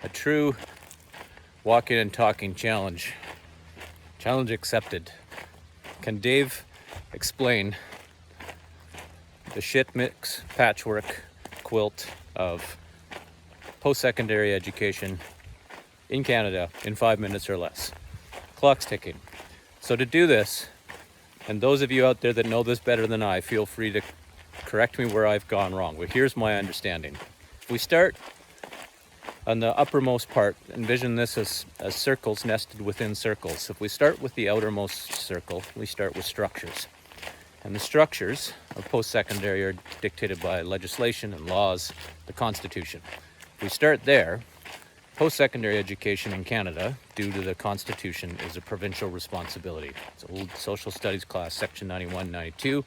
A true walking and talking challenge. Challenge accepted. Can Dave explain the shit mix patchwork quilt of post-secondary education in Canada in 5 minutes or less? Clock's ticking. So to do this, and those of you out there that know this better than I, feel free to correct me where I've gone wrong. But here's my understanding. If we start on the uppermost part, envision this as circles nested within circles. If we start with the outermost circle, we start with structures. And the structures of post-secondary are dictated by legislation and laws, the Constitution. If we start there, post-secondary education in Canada, due to the Constitution, is a provincial responsibility. It's an old social studies class, section 91, 92,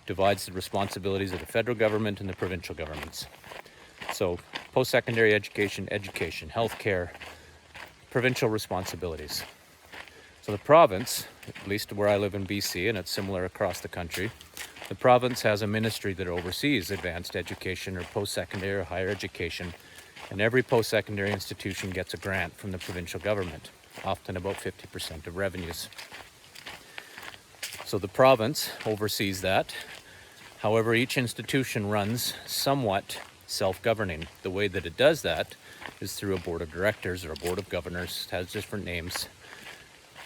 divides the responsibilities of the federal government and the provincial governments. So post-secondary education, healthcare, provincial responsibilities. So the province, at least where I live in BC, and it's similar across the country, the province has a ministry that oversees advanced education or post-secondary or higher education, and every post-secondary institution gets a grant from the provincial government, often about 50% of revenues. So the province oversees that. However, each institution runs somewhat self-governing. The way that it does that is through a board of directors or a board of governors. It has different names.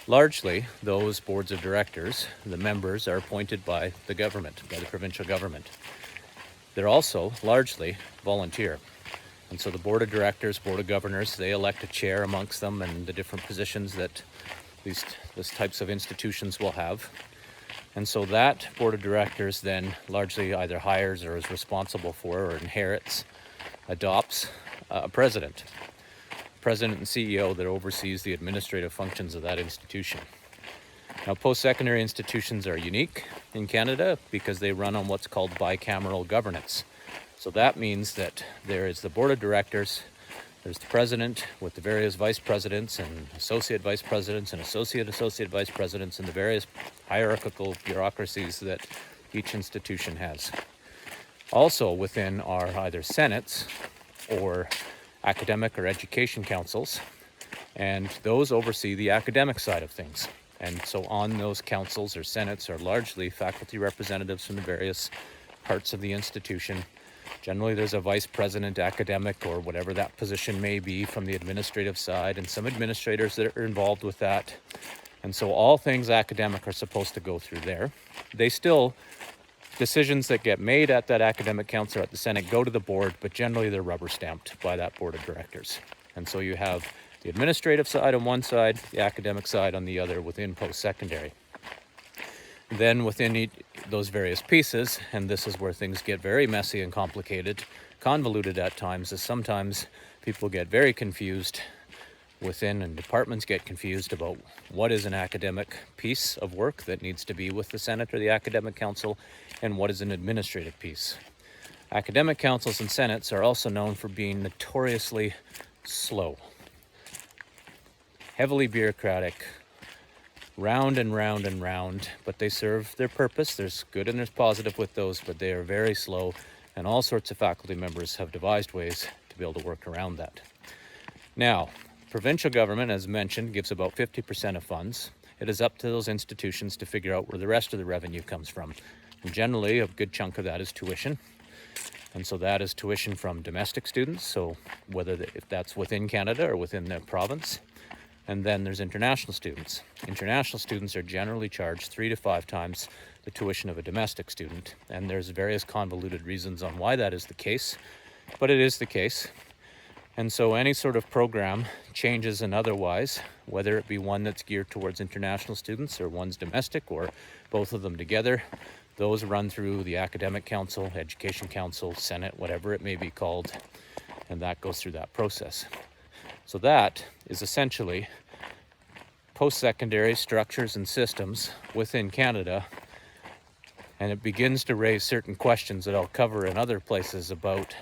Largely, those boards of directors, the members, are appointed by the government, by the provincial government. They're also largely volunteer. And so the board of directors, board of governors, they elect a chair amongst them and the different positions that these types of institutions will have. And so that board of directors then largely either hires or is responsible for or inherits, adopts a president and CEO that oversees the administrative functions of that institution. Now, post-secondary institutions are unique in Canada because they run on what's called bicameral governance. So that means that there is the board of directors, there's the president with the various vice presidents and associate vice presidents and associate vice presidents and the various hierarchical bureaucracies that each institution has. Also within are either senates or academic or education councils, and those oversee the academic side of things. And so on those councils or senates are largely faculty representatives from the various parts of the institution. Generally, there's a vice president academic or whatever that position may be from the administrative side, and some administrators that are involved with that. And so all things academic are supposed to go through there. Decisions that get made at that academic council or at the Senate go to the board, but generally they're rubber stamped by that board of directors. And so you have the administrative side on one side, the academic side on the other within post-secondary. Then within those various pieces, and this is where things get very messy and complicated, convoluted at times, is sometimes people get very confused within, and departments get confused about what is an academic piece of work that needs to be with the Senate or the academic council, and what is an administrative piece. Academic councils and senates are also known for being notoriously slow, heavily bureaucratic, round and round and round, but they serve their purpose. There's good and there's positive with those, but they are very slow, and all sorts of faculty members have devised ways to be able to work around that. Now, provincial government, as mentioned, gives about 50% of funds. It is up to those institutions to figure out where the rest of the revenue comes from. And generally, a good chunk of that is tuition. And so that is tuition from domestic students, so if that's within Canada or within the province. And then there's international students. International students are generally charged 3 to 5 times the tuition of a domestic student. And there's various convoluted reasons on why that is the case, but it is the case. And so any sort of program, changes and otherwise, whether it be one that's geared towards international students or one's domestic or both of them together, those run through the academic council, education council, Senate, whatever it may be called, and that goes through that process. So that is essentially post-secondary structures and systems within Canada, and it begins to raise certain questions that I'll cover in other places about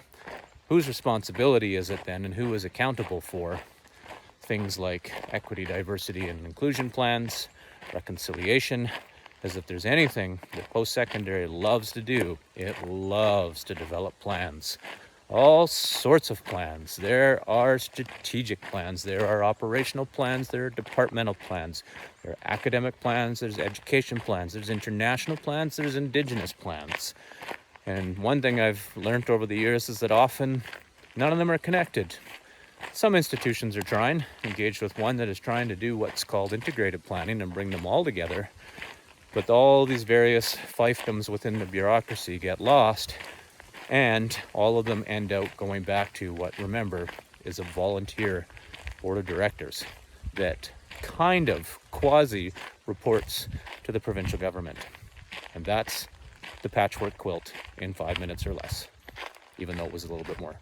whose responsibility is it then and who is accountable for things like equity, diversity, and inclusion plans, reconciliation. As if there's anything that post-secondary loves to do, it loves to develop plans all sorts of plans. There are strategic plans, there are operational plans, there are departmental plans, there are academic plans, there's education plans, there's international plans, there's indigenous plans. And one thing I've learned over the years is that often none of them are connected. Some institutions are trying, engaged with one that is trying to do what's called integrated planning and bring them all together. But all these various fiefdoms within the bureaucracy get lost, and all of them end out going back to what, remember, is a volunteer board of directors that kind of quasi reports to the provincial government. And that's the patchwork quilt in 5 minutes or less, even though it was a little bit more.